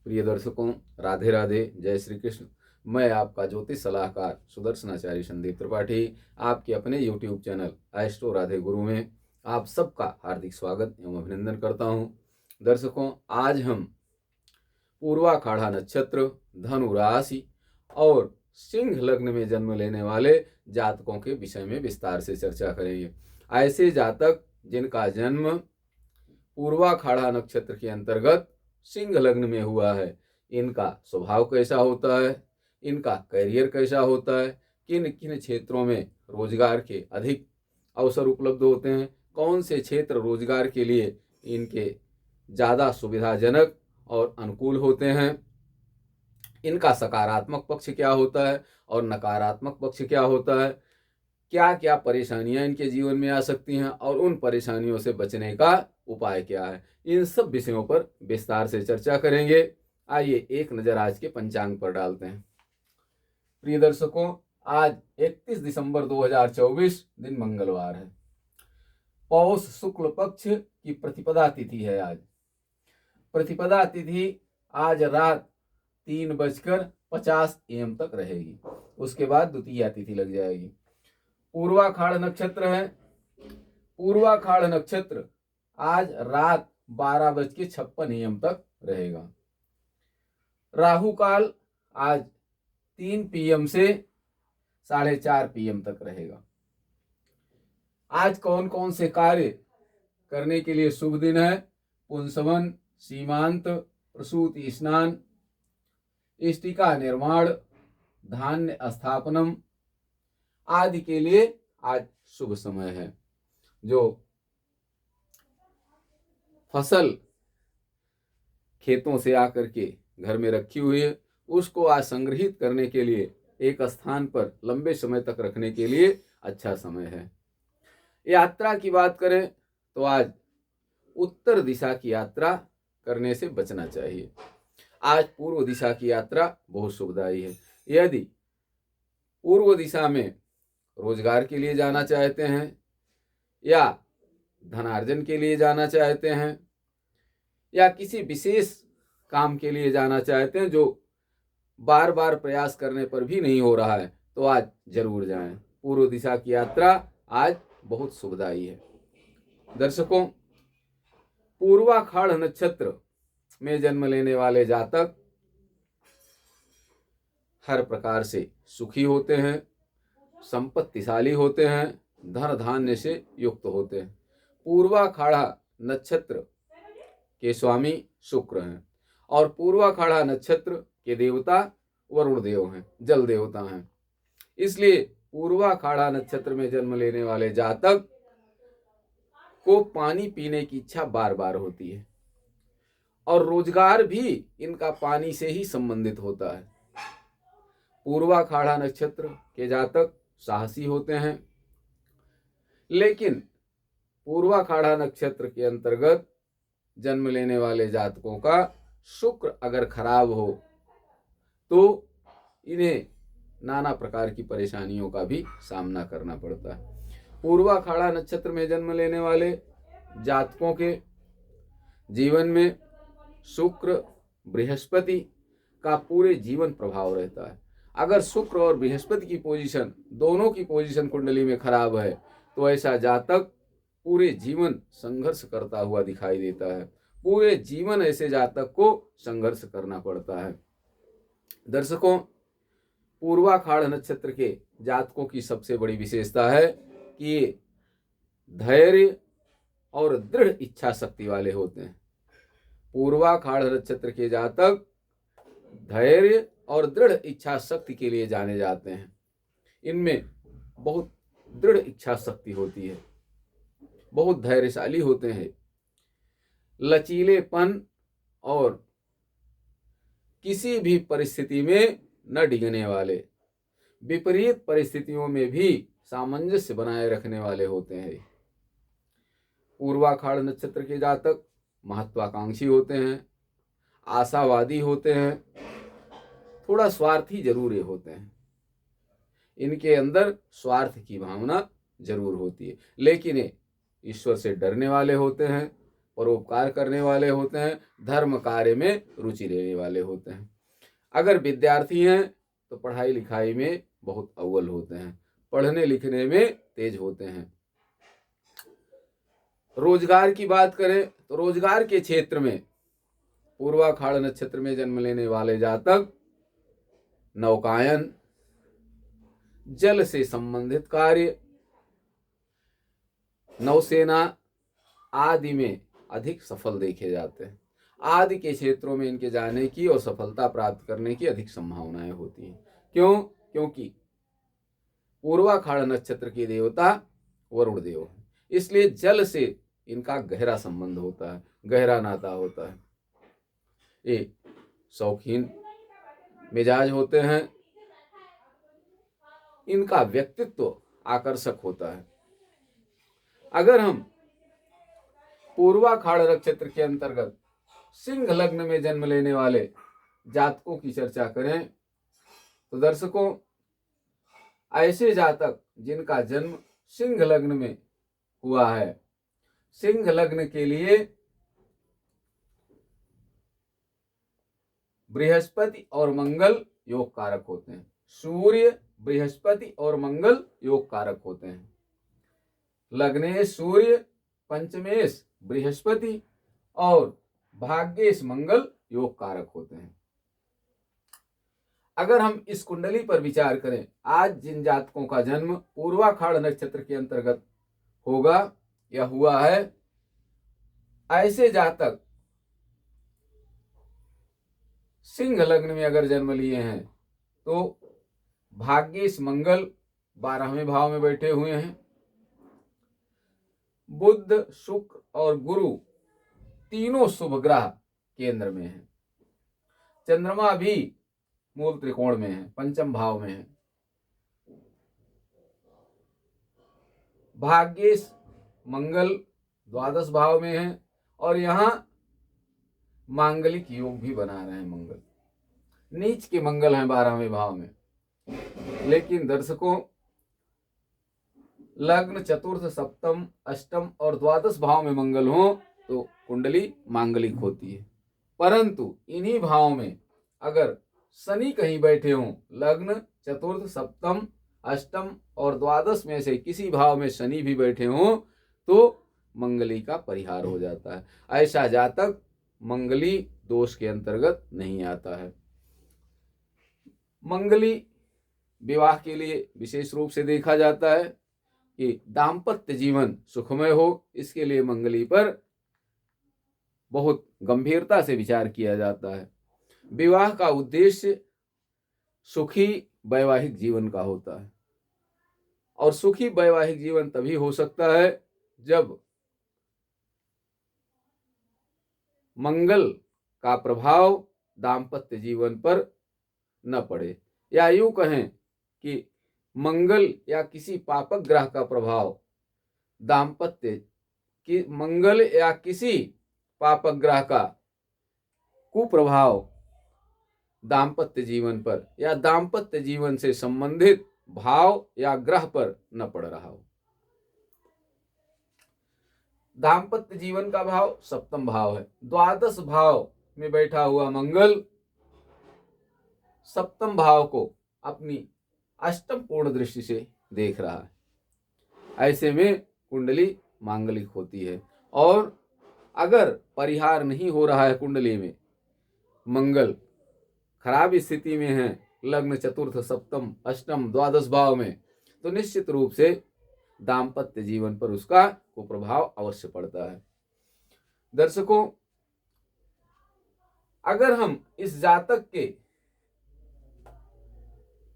प्रिय दर्शकों, राधे राधे, जय श्री कृष्ण। मैं आपका ज्योतिष सलाहकार सुदर्शनाचार्य संदीप त्रिपाठी आपके अपने YouTube चैनल एस्ट्रो राधे गुरु में आप सबका हार्दिक स्वागत एवं अभिनंदन करता हूं। दर्शकों, आज हम पूर्वाखाड़ा नक्षत्र, धनु राशि और सिंह लग्न में जन्म लेने वाले जातकों के विषय में विस्तार से चर्चा करेंगे। ऐसे जातक जिनका जन्म पूर्वाखाड़ा नक्षत्र के अंतर्गत सिंह लग्न में हुआ है, इनका स्वभाव कैसा होता है, इनका करियर कैसा होता है, किन किन क्षेत्रों में रोजगार के अधिक अवसर उपलब्ध होते हैं, कौन से क्षेत्र रोजगार के लिए इनके ज़्यादा सुविधाजनक और अनुकूल होते हैं, इनका सकारात्मक पक्ष क्या होता है और नकारात्मक पक्ष क्या होता है, क्या क्या परेशानियां इनके जीवन में आ सकती हैं और उन परेशानियों से बचने का उपाय क्या है, इन सब विषयों पर विस्तार से चर्चा करेंगे। आइए एक नज़र आज के पंचांग पर डालते हैं। प्रिय दर्शकों, आज 31 दिसंबर 2024 दिन मंगलवार है। पौष शुक्ल पक्ष की प्रतिपदा तिथि है। आज प्रतिपदा तिथि आज रात 3:50 AM तक रहेगी। उसके बाद द्वितीया तिथि लग जाएगी। पूर्वाखाड़ नक्षत्र है। पूर्वाखाड़ नक्षत्र आज रात 12:56 AM तक रहेगा। राहु काल आज 3 PM से 4:30 PM तक रहेगा। आज कौन कौन से कार्य करने के लिए शुभ दिन है? पुंसवन, सीमांत, प्रसूति स्नान, इष्टिका निर्माण, धान्य स्थापनम आदि के लिए आज शुभ समय है। जो फसल खेतों से आकर के घर में रखी हुई है, उसको आज संग्रहित करने के लिए एक स्थान पर लंबे समय तक रखने के लिए अच्छा समय है। यात्रा की बात करें तो आज उत्तर दिशा की यात्रा करने से बचना चाहिए। आज पूर्व दिशा की यात्रा बहुत शुभदायी है। यदि पूर्व दिशा में रोजगार के लिए जाना चाहते हैं या धनार्जन के लिए जाना चाहते हैं या किसी विशेष काम के लिए जाना चाहते हैं जो बार बार प्रयास करने पर भी नहीं हो रहा है, तो आज जरूर जाएं। पूर्व दिशा की यात्रा आज बहुत शुभदायी है। दर्शकों, पूर्वाखाड़ नक्षत्र में जन्म लेने वाले जातक हर प्रकार से सुखी होते हैं, संपत्तिशाली होते हैं, धन धान्य से युक्त होते हैं। पूर्वाखाड़ा नक्षत्र के स्वामी शुक्र हैं और पूर्वाखाड़ा नक्षत्र के देवता वरुण देव हैं, जल देवता हैं। इसलिए पूर्वाखाड़ा नक्षत्र में जन्म लेने वाले जातक को पानी पीने की इच्छा बार बार होती है और रोजगार भी इनका पानी से ही संबंधित होता है। पूर्वाखाड़ा नक्षत्र के जातक साहसी होते हैं, लेकिन पूर्वाखाड़ा नक्षत्र के अंतर्गत जन्म लेने वाले जातकों का शुक्र अगर खराब हो तो इन्हें नाना प्रकार की परेशानियों का भी सामना करना पड़ता है। पूर्वाखाड़ा नक्षत्र में जन्म लेने वाले जातकों के जीवन में शुक्र बृहस्पति का पूरे जीवन प्रभाव रहता है। अगर शुक्र और बृहस्पति की पोजीशन, दोनों की पोजीशन कुंडली में खराब है तो ऐसा जातक पूरे जीवन संघर्ष करता हुआ दिखाई देता है। पूरे जीवन ऐसे जातक को संघर्ष करना पड़ता है। दर्शकों, पूर्वाखाड़ नक्षत्र के जातकों की सबसे बड़ी विशेषता है कि ये धैर्य और दृढ़ इच्छा शक्ति वाले होते हैं। पूर्वाखाड़ नक्षत्र के जातक धैर्य और दृढ़ इच्छा शक्ति के लिए जाने जाते हैं। इनमें बहुत दृढ़ इच्छा शक्ति होती है, बहुत धैर्यशाली होते हैं, लचीलेपन और किसी भी परिस्थिति में न डिगने वाले, विपरीत परिस्थितियों में भी सामंजस्य बनाए रखने वाले होते हैं। पूर्वाखाड़ नक्षत्र के जातक महत्वाकांक्षी होते हैं, आशावादी होते हैं, थोड़ा स्वार्थी जरूर होते हैं। इनके अंदर स्वार्थ की भावना जरूर होती है, लेकिन ये ईश्वर से डरने वाले होते हैं, परोपकार करने वाले होते हैं, धर्म कार्य में रुचि लेने वाले होते हैं। अगर विद्यार्थी हैं तो पढ़ाई लिखाई में बहुत अव्वल होते हैं, पढ़ने लिखने में तेज होते हैं। रोजगार की बात करें तो रोजगार के क्षेत्र में पूर्वाषाढ़ नक्षत्र में जन्म लेने वाले जातक नौकायन, जल से संबंधित कार्य, नौसेना आदि में अधिक सफल देखे जाते हैं। आदि के क्षेत्रों में इनके जाने की और सफलता प्राप्त करने की अधिक संभावनाएं होती हैं। क्यों? क्योंकि पूर्वाषाढ़ नक्षत्र के देवता वरुण देव हैं, इसलिए जल से इनका गहरा संबंध होता है, गहरा नाता होता है। ये शौकीन मिजाज होते हैं, इनका व्यक्तित्व आकर्षक होता है। अगर हम पूर्वाषाढ़ नक्षत्र के अंतर्गत सिंह लग्न में जन्म लेने वाले जातकों की चर्चा करें तो दर्शकों, ऐसे जातक जिनका जन्म सिंह लग्न में हुआ है, सिंह लग्न के लिए बृहस्पति और मंगल योग कारक होते हैं। सूर्य, बृहस्पति और मंगल योग कारक होते हैं। लग्नेश सूर्य, पंचमेश बृहस्पति और भाग्येश मंगल योग कारक होते हैं। अगर हम इस कुंडली पर विचार करें, आज जिन जातकों का जन्म पूर्वाषाढ़ नक्षत्र के अंतर्गत होगा या हुआ है, ऐसे जातक सिंह लग्न में अगर जन्म लिए हैं तो भाग्येश मंगल 12वें भाव में बैठे हुए हैं। बुध, शुक्र और गुरु तीनों शुभ ग्रह केंद्र में हैं। चंद्रमा भी मूल त्रिकोण में है, पंचम भाव में है। भाग्येश मंगल द्वादश भाव में है और यहां मांगलिक योग भी बना रहे हैं। मंगल नीच के मंगल हैं 12वें भाव में, लेकिन दर्शकों, लग्न, चतुर्थ, सप्तम, अष्टम और द्वादश भाव में मंगल हो तो कुंडली मांगलिक होती है। परंतु इन्हीं भाव में अगर शनि कहीं बैठे हों, लग्न, चतुर्थ, सप्तम, अष्टम और द्वादश में से किसी भाव में शनि भी बैठे हों तो मंगली का परिहार हो जाता है। ऐसा जातक मंगली दोष के अंतर्गत नहीं आता है। मंगली विवाह के लिए विशेष रूप से देखा जाता है कि दाम्पत्य जीवन सुखमय हो, इसके लिए मंगली पर बहुत गंभीरता से विचार किया जाता है। विवाह का उद्देश्य सुखी वैवाहिक जीवन का होता है और सुखी वैवाहिक जीवन तभी हो सकता है जब मंगल का प्रभाव दाम्पत्य जीवन पर न पड़े, या यूं कहें कि मंगल या किसी पापक ग्रह का प्रभाव दाम्पत्य की, मंगल या किसी पापक ग्रह का कुप्रभाव दाम्पत्य जीवन पर या दाम्पत्य जीवन से संबंधित भाव या ग्रह पर न पड़ रहा हो। दाम्पत्य जीवन का भाव सप्तम भाव है। द्वादश भाव में बैठा हुआ मंगल सप्तम भाव को अपनी अष्टम पूर्ण दृष्टि से देख रहा है। ऐसे में कुंडली मांगलिक होती है। और अगर परिहार नहीं हो रहा है, कुंडली में मंगल खराब स्थिति में है, लग्न, चतुर्थ, सप्तम, अष्टम, द्वादश भाव में, तो निश्चित रूप से दाम्पत्य जीवन पर उसका कुप्रभाव अवश्य पड़ता है। दर्शकों, अगर हम इस जातक के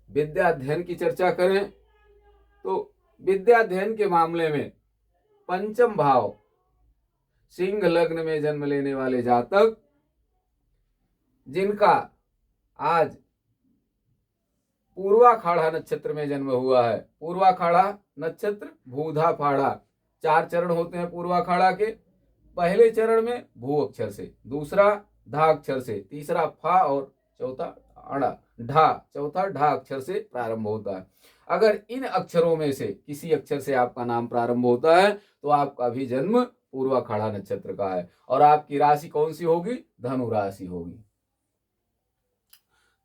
विद्या अध्ययन की चर्चा करें तो विद्या अध्ययन के मामले में पंचम भाव सिंह लग्न में जन्म लेने वाले जातक जिनका आज पूर्वाषाढ़ा नक्षत्र में जन्म हुआ है, पूर्वाषाढ़ा नक्षत्र, भूधा फाड़ा, 4 चरण होते हैं पूर्वाषाढ़ा के। पहले चरण में भू अक्षर से, दूसरा धा अक्षर से, तीसरा फा और चौथा अड़ा ढा, चौथा ढा अक्षर से प्रारंभ होता है। अगर इन अक्षरों में से किसी अक्षर से आपका नाम प्रारंभ होता है तो आपका भी जन्म पूर्वाखाड़ा नक्षत्र का है और आपकी राशि कौन सी होगी? धनु राशि होगी।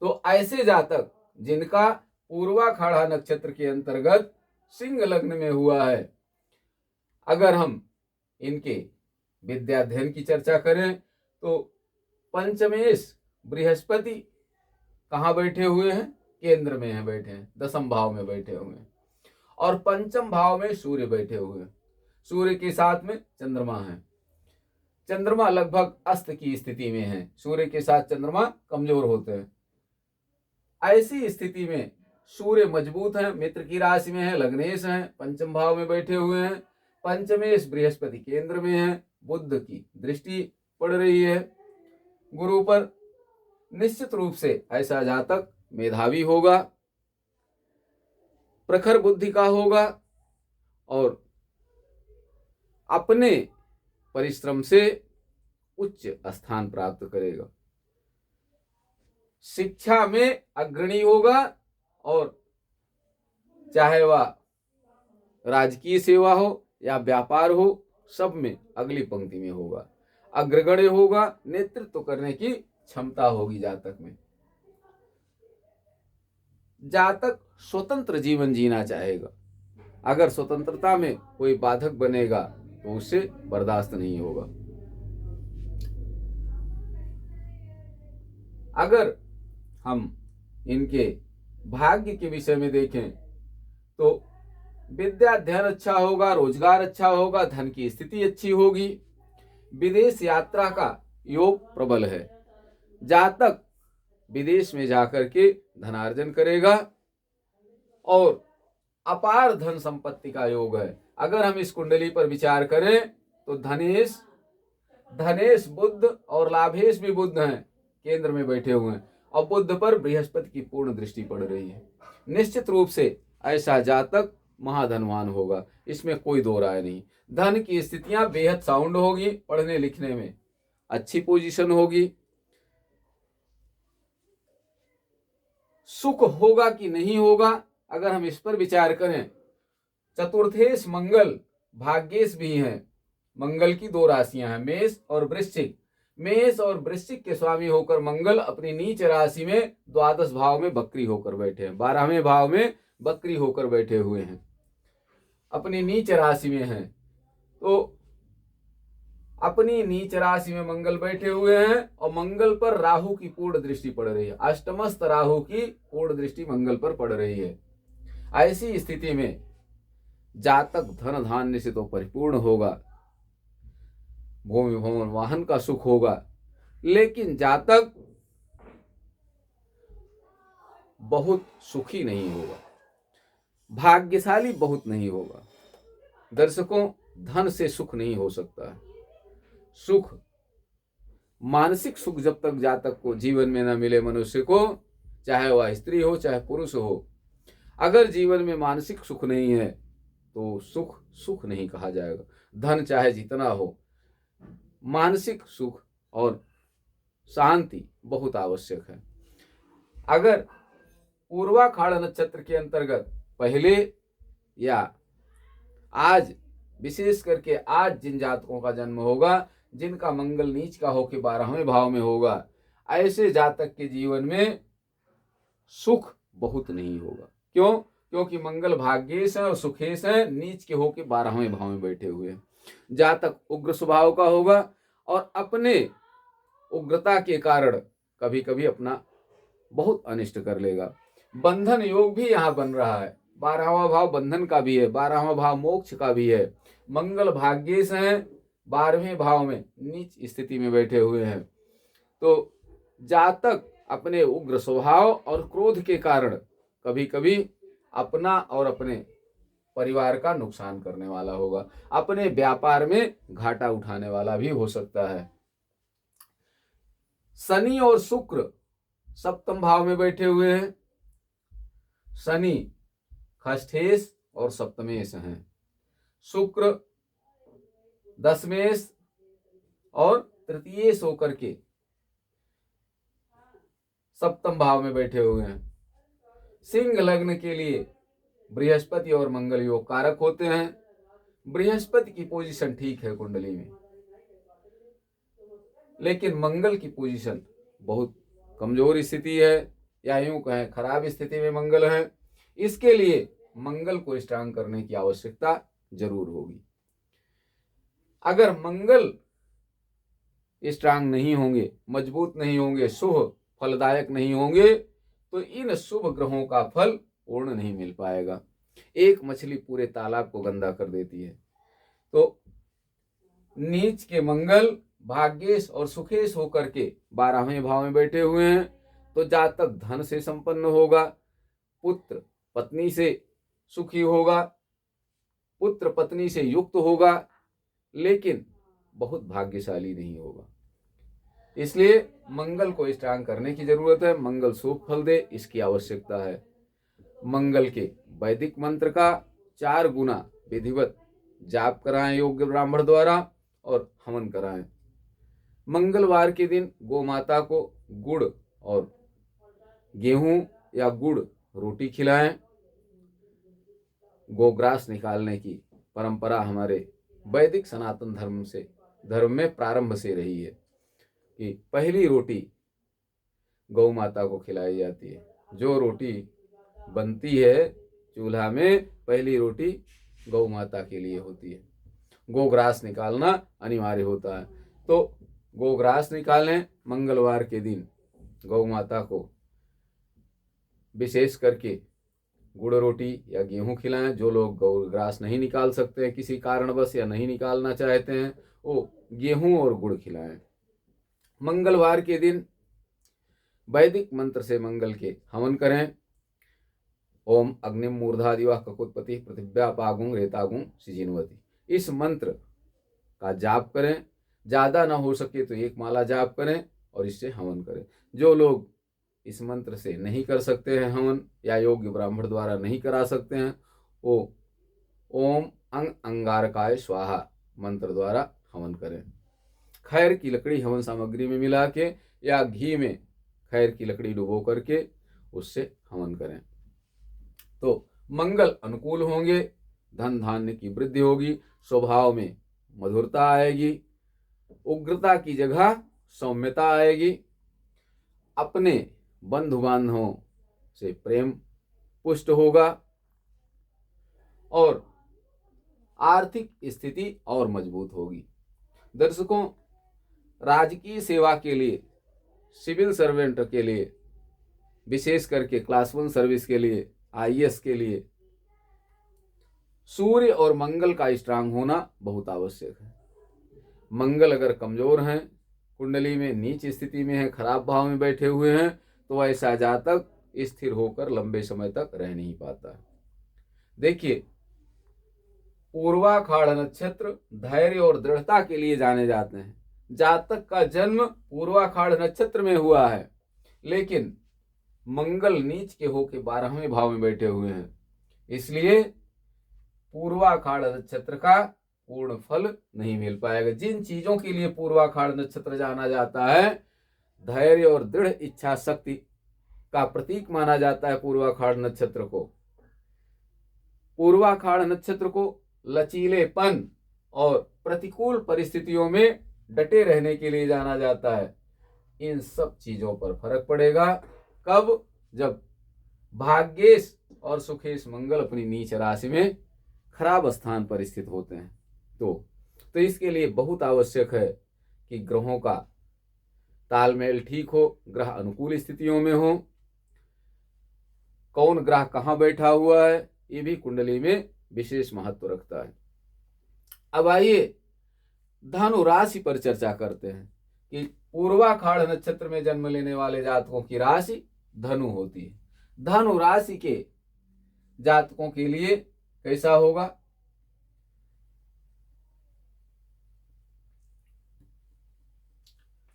तो ऐसे जातक जिनका पूर्वाखाड़ा नक्षत्र के अंतर्गत सिंह लग्न में हुआ है, अगर हम इनके विद्याध्ययन की चर्चा करें तो पंचमेश बृहस्पति कहाँ बैठे हुए हैं? केंद्र में है, बैठे हैं, दसम भाव में बैठे हुए हैं। और पंचम भाव में सूर्य बैठे हुए हैं। सूर्य के साथ में चंद्रमा है। चंद्रमा लगभग अस्त की स्थिति में है। सूर्य के साथ चंद्रमा कमजोर होते हैं। ऐसी स्थिति में सूर्य मजबूत है, मित्र की राशि में है, लग्नेश है, पंचम भाव में बैठे हुए हैं। पंचमेश बृहस्पति केंद्र में है, बुध की दृष्टि पड़ रही है गुरु पर। निश्चित रूप से ऐसा जातक मेधावी होगा, प्रखर बुद्धि का होगा और अपने परिश्रम से उच्च स्थान प्राप्त करेगा। शिक्षा में अग्रणी होगा और चाहे वह राजकीय सेवा हो या व्यापार हो, सब में अगली पंक्ति में होगा। अग्रगण्य होगा, नेतृत्व करने की क्षमता होगी जातक में। जातक स्वतंत्र जीवन जीना चाहेगा। अगर स्वतंत्रता में कोई बाधक बनेगा तो उससे बर्दाश्त नहीं होगा। अगर हम इनके भाग्य के विषय में देखें तो विद्या अध्ययन अच्छा होगा, रोजगार अच्छा होगा, धन की स्थिति अच्छी होगी, विदेश यात्रा का योग प्रबल है। जातक विदेश में जाकर के धनार्जन करेगा और अपार धन संपत्ति का योग है। अगर हम इस कुंडली पर विचार करें तो धनेश बुध और लाभेश भी बुध हैं, केंद्र में बैठे हुए हैं और बुध पर बृहस्पति की पूर्ण दृष्टि पड़ रही है। निश्चित रूप से ऐसा जातक महाधनवान होगा, इसमें कोई दो राय नहीं। धन की स्थितियां बेहद साउंड होगी, पढ़ने लिखने में अच्छी पोजीशन होगी। सुख होगा कि नहीं होगा, अगर हम इस पर विचार करें, चतुर्थेश मंगल भाग्येश भी हैं। मंगल की दो राशियां हैं, मेष और वृश्चिक। मेष और वृश्चिक के स्वामी होकर मंगल अपनी नीच राशि में द्वादश भाव में बकरी होकर बैठे हैं, 12वें भाव में बकरी होकर बैठे हुए हैं, अपनी नीच राशि में हैं। तो अपनी नीच राशि में मंगल बैठे हुए हैं और मंगल पर राहु की पूर्ण दृष्टि पड़ रही है। अष्टमस्थ राहु की पूर्ण दृष्टि मंगल पर पड़ रही है। ऐसी स्थिति में जातक धन धान्य से तो परिपूर्ण होगा, भूमि भवन वाहन का सुख होगा, लेकिन जातक बहुत सुखी नहीं होगा, भाग्यशाली बहुत नहीं होगा। दर्शकों, धन से सुख नहीं हो सकता है। सुख, मानसिक सुख जब तक जातक को जीवन में न मिले मनुष्य को, चाहे वह स्त्री हो चाहे पुरुष हो, अगर जीवन में मानसिक सुख नहीं है तो सुख नहीं कहा जाएगा। धन चाहे जितना हो, मानसिक सुख और शांति बहुत आवश्यक है। अगर पूर्वाखाड़ा नक्षत्र के अंतर्गत पहले या आज, विशेष करके आज जिन जातकों का जन्म होगा, जिनका मंगल नीच का होकर 12वें भाव में होगा, ऐसे जातक के जीवन में सुख बहुत नहीं होगा। क्यों? क्योंकि मंगल भाग्येश है और सुखेश है, नीच के होकर 12वें भाव में बैठे हुए हैं। जातक उग्र स्वभाव का होगा और अपने उग्रता के कारण कभी कभी अपना बहुत अनिष्ट कर लेगा। बंधन योग भी यहाँ बन रहा है, 12वां भाव बंधन का भी है, 12वां भाव मोक्ष का भी है। मंगल भाग्येश हैं, 12वें भाव में नीच स्थिति में बैठे हुए हैं। तो जातक अपने उग्र स्वभाव और क्रोध के कारण कभी कभी अपना और अपने परिवार का नुकसान करने वाला होगा, अपने व्यापार में घाटा उठाने वाला भी हो सकता है। शनि और शुक्र सप्तम भाव में बैठे हुए हैं। शनि खष्ठेश और सप्तमेश हैं, शुक्र दशमेश और तृतीयेश होकर के सप्तम भाव में बैठे हुए हैं। सिंह लग्न के लिए बृहस्पति और मंगल योग कारक होते हैं। बृहस्पति की पोजीशन ठीक है कुंडली में, लेकिन मंगल की पोजीशन बहुत कमजोर स्थिति है, या यूं कहें खराब स्थिति में मंगल है। इसके लिए मंगल को स्ट्रांग करने की आवश्यकता जरूर होगी। अगर मंगल स्ट्रांग नहीं होंगे, मजबूत नहीं होंगे, शुभ फलदायक नहीं होंगे, तो इन शुभ ग्रहों का फल पूर्ण नहीं मिल पाएगा। एक मछली पूरे तालाब को गंदा कर देती है। तो नीच के मंगल भाग्येश और सुखेश होकर के 12वें भाव में बैठे हुए हैं, तो जातक धन से संपन्न होगा, पुत्र पत्नी से सुखी होगा, पुत्र पत्नी से युक्त होगा, लेकिन बहुत भाग्यशाली नहीं होगा। इसलिए मंगल को स्ट्रांग करने की जरूरत है। मंगल शुभ फल दे, इसकी आवश्यकता है। मंगल के वैदिक मंत्र का 4 गुना विधिवत जाप कराएं योग्य ब्राह्मण द्वारा और हवन कराएं। मंगलवार के दिन गौ माता को गुड़ और गेहूं या गुड़ रोटी खिलाएं। गोग्रास निकालने की परंपरा हमारे वैदिक सनातन धर्म में प्रारंभ से रही है कि पहली रोटी गौ माता को खिलाई जाती है। जो रोटी बनती है चूल्हा में, पहली रोटी गौ माता के लिए होती है। गोग्रास निकालना अनिवार्य होता है। तो गोग्रास निकालें। मंगलवार के दिन गौ माता को विशेष करके गुड़ रोटी या गेहूं खिलाएं। जो लोग गोग्रास नहीं निकाल सकते हैं किसी कारणवश या नहीं निकालना चाहते हैं, वो गेहूं और गुड़ खिलाएं। मंगलवार के दिन वैदिक मंत्र से मंगल के हवन करें। ओम अग्निम मूर्धादिवा ककुत्पति पृथिव्या पागुं रेतागुं सिजिनवती, इस मंत्र का जाप करें। ज़्यादा ना हो सके तो 1 माला जाप करें और इससे हवन करें। जो लोग इस मंत्र से नहीं कर सकते हैं हवन, या योग्य ब्राह्मण द्वारा नहीं करा सकते हैं, वो ओम अंग अंगारकाय स्वाहा मंत्र द्वारा हवन करें। खैर की लकड़ी हवन सामग्री में मिला के या घी में खैर की लकड़ी डुबो करके उससे हवन करें, तो मंगल अनुकूल होंगे, धन धान्य की वृद्धि होगी, स्वभाव में मधुरता आएगी, उग्रता की जगह सौम्यता आएगी, अपने बंधु बांधवों से प्रेम पुष्ट होगा और आर्थिक स्थिति और मजबूत होगी। दर्शकों, राजकीय सेवा के लिए, सिविल सर्वेंट के लिए, विशेष करके क्लास 1 सर्विस के लिए, IAS के लिए सूर्य और मंगल का स्ट्रांग होना बहुत आवश्यक है। मंगल अगर कमजोर हैं, कुंडली में नीच स्थिति में है, खराब भाव में बैठे हुए हैं, तो ऐसा जातक स्थिर होकर लंबे समय तक रह नहीं पाता। देखिए, पूर्वाषाढ़ नक्षत्र धैर्य और दृढ़ता के लिए जाने जाते हैं। जातक का जन्म पूर्वाषाढ़ नक्षत्र में हुआ है, लेकिन मंगल नीच के होके 12वें भाव में बैठे हुए हैं, इसलिए पूर्वाषाढ़ नक्षत्र का पूर्ण फल नहीं मिल पाएगा। जिन चीजों के लिए पूर्वाषाढ़ नक्षत्र जाना जाता है, धैर्य और दृढ़ इच्छा शक्ति का प्रतीक माना जाता है पूर्वाषाढ़ नक्षत्र को। पूर्वाषाढ़ नक्षत्र को लचीलेपन और प्रतिकूल परिस्थितियों में डटे रहने के लिए जाना जाता है। इन सब चीजों पर फर्क पड़ेगा कब? जब भाग्येश और सुखेश मंगल अपनी नीच राशि में खराब स्थान पर स्थित होते हैं। तो इसके लिए बहुत आवश्यक है कि ग्रहों का तालमेल ठीक हो, ग्रह अनुकूल स्थितियों में हो। कौन ग्रह कहाँ बैठा हुआ है, ये भी कुंडली में विशेष महत्व रखता है। अब आइए धनु राशि पर चर्चा करते हैं कि पूर्वाषाढ़ नक्षत्र में जन्म लेने वाले जातकों की राशि धनु होती है। धनु राशि के जातकों के लिए कैसा होगा?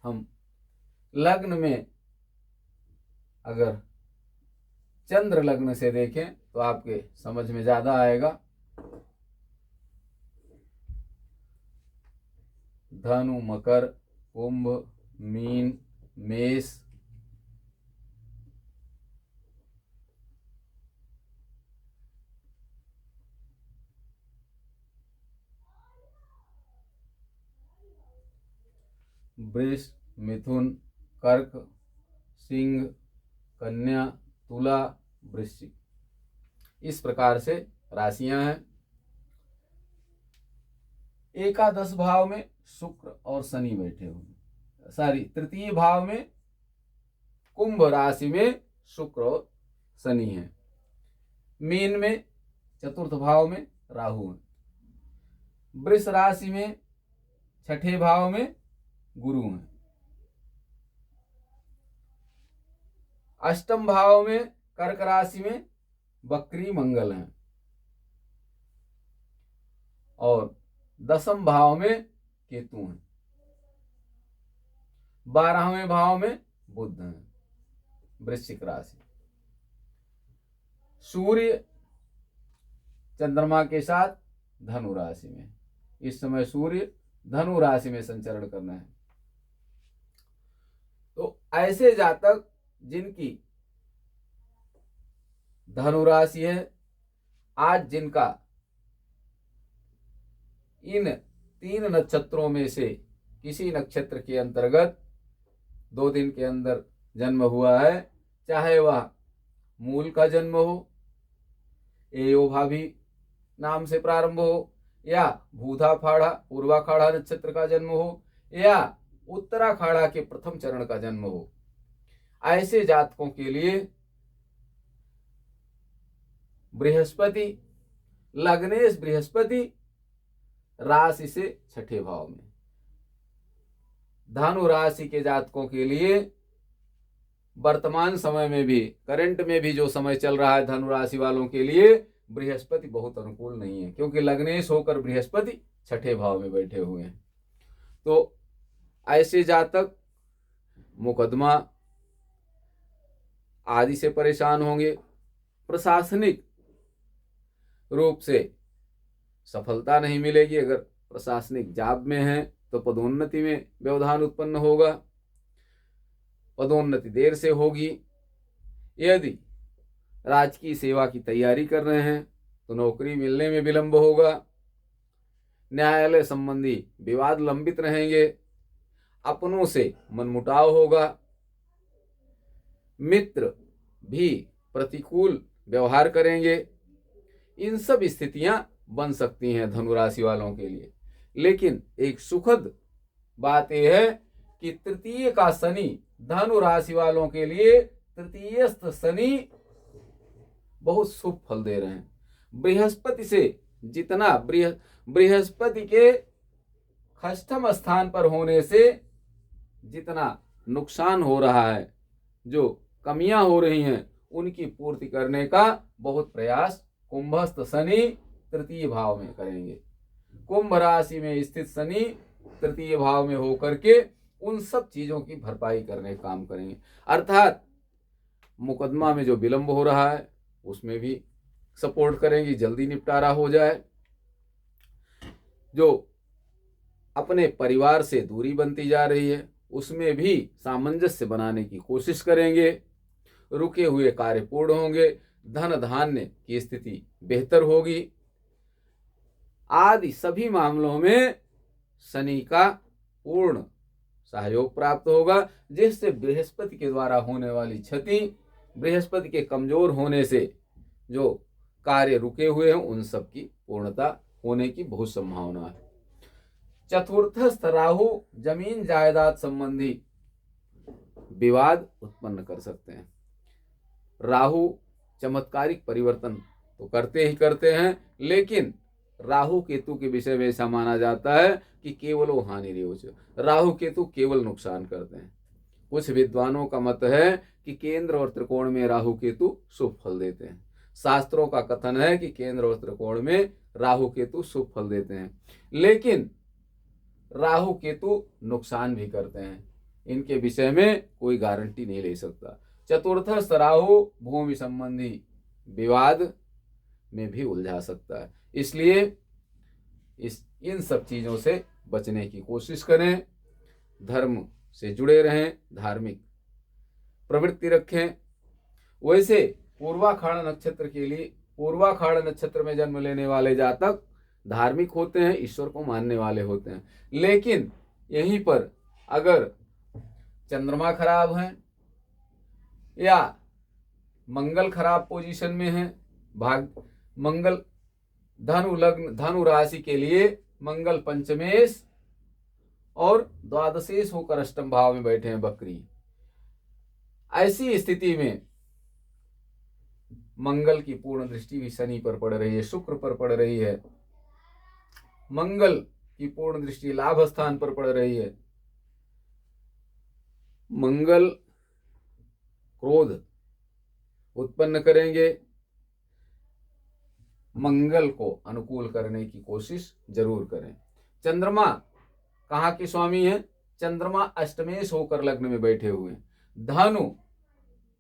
हम लग्न में अगर चंद्र लग्न से देखें तो आपके समझ में ज्यादा आएगा। धनु, मकर, कुंभ, मीन, मेष, वृष, मिथुन, कर्क, सिंह, कन्या, तुला, वृश्चिक, इस प्रकार से राशियां हैं। एकादश भाव में शुक्र और शनि बैठे हुए, तृतीय भाव में कुंभ राशि में शुक्र और शनि है। मीन में चतुर्थ भाव में राहु है। वृष राशि में छठे भाव में गुरु है। अष्टम भाव में कर्क राशि में वक्री मंगल है और दसम भाव में केतु है। 12वें भाव में बुध है। वृश्चिक राशि, सूर्य चंद्रमा के साथ धनु राशि में, इस समय सूर्य धनु राशि में संचरण करना है। तो ऐसे जातक जिनकी धनु राशि है, आज जिनका इन 3 नक्षत्रों में से किसी नक्षत्र के अंतर्गत 2 दिन के अंदर जन्म हुआ है, चाहे वह मूल का जन्म हो, एयोभावी नाम से प्रारंभ हो, या भूधाखाड़ा पूर्वाखाड़ा नक्षत्र का जन्म हो, या उत्तराखाड़ा के प्रथम चरण का जन्म हो, ऐसे जातकों के लिए बृहस्पति, लग्नेश बृहस्पति राशि से छठे भाव में, धनु राशि के जातकों के लिए वर्तमान समय में भी, करंट में भी जो समय चल रहा है धनु राशि वालों के लिए बृहस्पति बहुत अनुकूल नहीं है, क्योंकि लग्नेश होकर बृहस्पति छठे भाव में बैठे हुए हैं। तो ऐसे जातक मुकदमा आदि से परेशान होंगे, प्रशासनिक रूप से सफलता नहीं मिलेगी। अगर प्रशासनिक जॉब में है तो पदोन्नति में व्यवधान उत्पन्न होगा, पदोन्नति देर से होगी। यदि राजकीय सेवा की तैयारी कर रहे हैं तो नौकरी मिलने में विलंब होगा। न्यायालय संबंधी विवाद लंबित रहेंगे, अपनों से मनमुटाव होगा, मित्र भी प्रतिकूल व्यवहार करेंगे। इन सब स्थितियां बन सकती हैं धनु राशि वालों के लिए। लेकिन एक सुखद बात यह है कि तृतीय का शनि धनु राशि वालों के लिए, तृतीयस्थ शनि बहुत शुभ फल दे रहे हैं। बृहस्पति से जितना बृहस्पति के षष्ठम स्थान पर होने से जितना नुकसान हो रहा है, जो कमियां हो रही हैं, उनकी पूर्ति करने का बहुत प्रयास कुंभस्थ शनि तृतीय भाव में करेंगे। कुंभ राशि में स्थित शनि तृतीय भाव में होकर के उन सब चीजों की भरपाई करने का काम करेंगे। अर्थात मुकदमा में जो विलंब हो रहा है उसमें भी सपोर्ट करेंगे, जल्दी निपटारा हो जाए। जो अपने परिवार से दूरी बनती जा रही है उसमें भी सामंजस्य बनाने की कोशिश करेंगे। रुके हुए कार्य पूर्ण होंगे, धन धान्य की स्थिति बेहतर होगी। आदि सभी मामलों में शनि का पूर्ण सहयोग प्राप्त होगा, जिससे बृहस्पति के द्वारा होने वाली क्षति, बृहस्पति के कमजोर होने से जो कार्य रुके हुए हैं उन सब की पूर्णता होने की बहुत संभावना है। चतुर्थस्थ राहु जमीन जायदाद संबंधी विवाद उत्पन्न कर सकते हैं। राहु चमत्कारिक परिवर्तन तो करते ही करते हैं, लेकिन राहु केतु के विषय में ऐसा माना जाता है कि केवल वो हानि रेवच, राहु केतु केवल नुकसान करते हैं। कुछ विद्वानों का मत है कि केंद्र और त्रिकोण में राहु केतु शुभ फल देते हैं। शास्त्रों का कथन है कि केंद्र और त्रिकोण में राहु केतु शुभ फल देते हैं, लेकिन राहु केतु नुकसान भी करते हैं। इनके विषय में कोई गारंटी नहीं ले सकता। चतुर्थस्थ राहु भूमि संबंधी विवाद में भी उलझा सकता है, इसलिए इन सब चीजों से बचने की कोशिश करें। धर्म से जुड़े रहें, धार्मिक प्रवृत्ति रखें। वैसे पूर्वाखाड़ नक्षत्र के लिए, पूर्वाखाड़ नक्षत्र में जन्म लेने वाले जातक धार्मिक होते हैं, ईश्वर को मानने वाले होते हैं, लेकिन यहीं पर अगर चंद्रमा खराब है या मंगल खराब पोजीशन में है, मंगल धनु लग्न धनु राशि के लिए मंगल पंचमेश और द्वादशेश होकर अष्टम भाव में बैठे हैं बकरी, ऐसी स्थिति में मंगल की पूर्ण दृष्टि भी शनि पर पड़ रही है, शुक्र पर पड़ रही है, मंगल की पूर्ण दृष्टि लाभ स्थान पर पड़ रही है। मंगल क्रोध उत्पन्न करेंगे, मंगल को अनुकूल करने की कोशिश जरूर करें। चंद्रमा कहाँ के स्वामी हैं? चंद्रमा अष्टमेश होकर लग्न में बैठे हुए हैं। धनु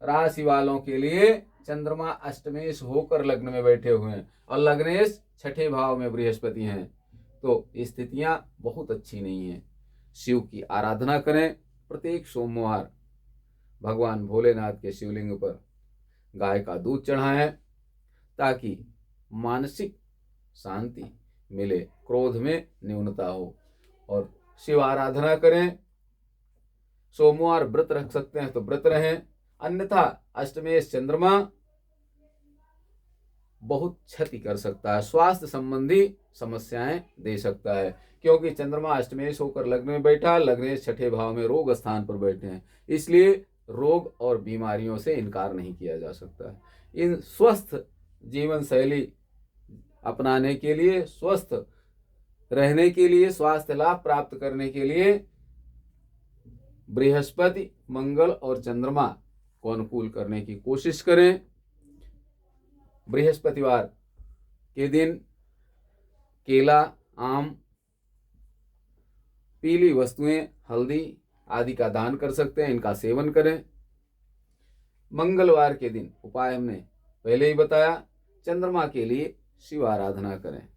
राशि वालों के लिए चंद्रमा अष्टमेश होकर लग्न में बैठे हुए हैं और लग्नेश छठे भाव में बृहस्पति हैं, तो स्थितियां बहुत अच्छी नहीं हैं। शिव की आराधना करें। प्रत्येक सोमवार भगवान भोलेनाथ के शिवलिंग पर गाय का दूध चढ़ाएं ताकि मानसिक शांति मिले, क्रोध में न्यूनता हो, और शिव आराधना करें। सोमवार व्रत रख सकते हैं तो व्रत रहें, अन्यथा अष्टमेश चंद्रमा बहुत क्षति कर सकता है, स्वास्थ्य संबंधी समस्याएं दे सकता है, क्योंकि चंद्रमा अष्टमेश होकर लग्न में बैठा, लग्नेश छठे भाव में रोग स्थान पर बैठे हैं, इसलिए रोग और बीमारियों से इनकार नहीं किया जा सकता है। इन स्वस्थ जीवन शैली अपनाने के लिए, स्वस्थ रहने के लिए, स्वास्थ्य लाभ प्राप्त करने के लिए बृहस्पति, मंगल और चंद्रमा को अनुकूल करने की कोशिश करें। बृहस्पतिवार के दिन केला, आम, पीली वस्तुएं, हल्दी आदि का दान कर सकते हैं, इनका सेवन करें। मंगलवार के दिन उपाय हमने पहले ही बताया, चंद्रमा के लिए शिव आराधना करें,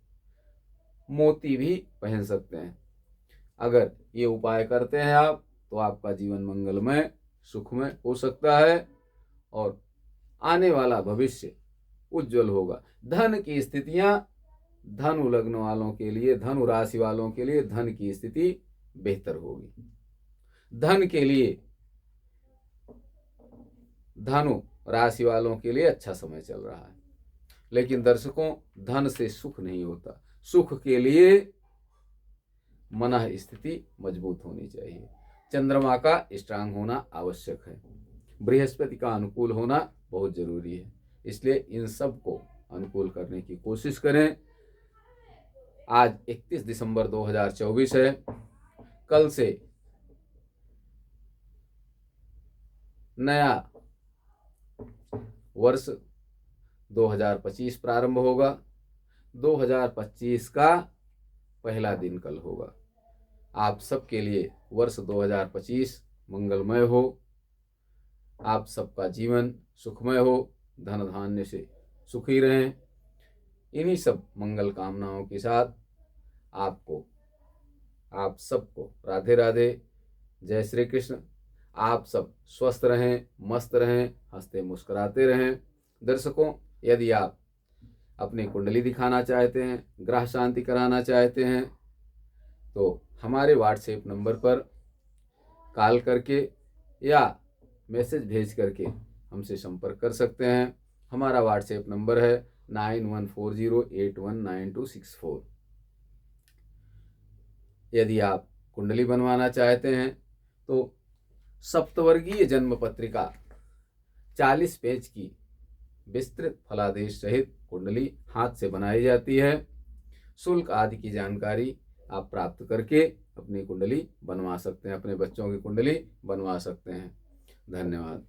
मोती भी पहन सकते हैं। अगर ये उपाय करते हैं आप तो आपका जीवन मंगलमय, सुखमय हो सकता है और आने वाला भविष्य उज्जवल होगा। धन की स्थितियां, धनु लग्न वालों के लिए, धनु राशि वालों के लिए धन की स्थिति बेहतर होगी। धन के लिए, धनु राशि वालों के लिए अच्छा समय चल रहा है, लेकिन दर्शकों, धन से सुख नहीं होता। सुख के लिए मन स्थिति मजबूत होनी चाहिए। चंद्रमा का स्ट्रांग होना आवश्यक है, बृहस्पति का अनुकूल होना बहुत जरूरी है, इसलिए इन सब को अनुकूल करने की कोशिश करें। आज 31 दिसंबर 2024 है, कल से नया वर्ष 2025 प्रारंभ होगा। 2025 का पहला दिन कल होगा। आप सबके लिए वर्ष 2025 मंगलमय हो, आप सबका जीवन सुखमय हो, धन धान्य से सुखी रहें। इन्हीं सब मंगल कामनाओं के साथ आप सबको राधे राधे, जय श्री कृष्ण। आप सब स्वस्थ रहें, मस्त रहें, हंसते मुस्कुराते रहें। दर्शकों, यदि आप अपनी कुंडली दिखाना चाहते हैं, ग्रह शांति कराना चाहते हैं, तो हमारे व्हाट्सएप नंबर पर कॉल करके या मैसेज भेज करके हमसे संपर्क कर सकते हैं। हमारा व्हाट्सएप नंबर है 9140819264। यदि आप कुंडली बनवाना चाहते हैं तो सप्तवर्गीय जन्म पत्रिका 40 पेज की विस्तृत फलादेश सहित कुंडली हाथ से बनाई जाती है। शुल्क आदि की जानकारी आप प्राप्त करके अपनी कुंडली बनवा सकते हैं, अपने बच्चों की कुंडली बनवा सकते हैं। धन्यवाद।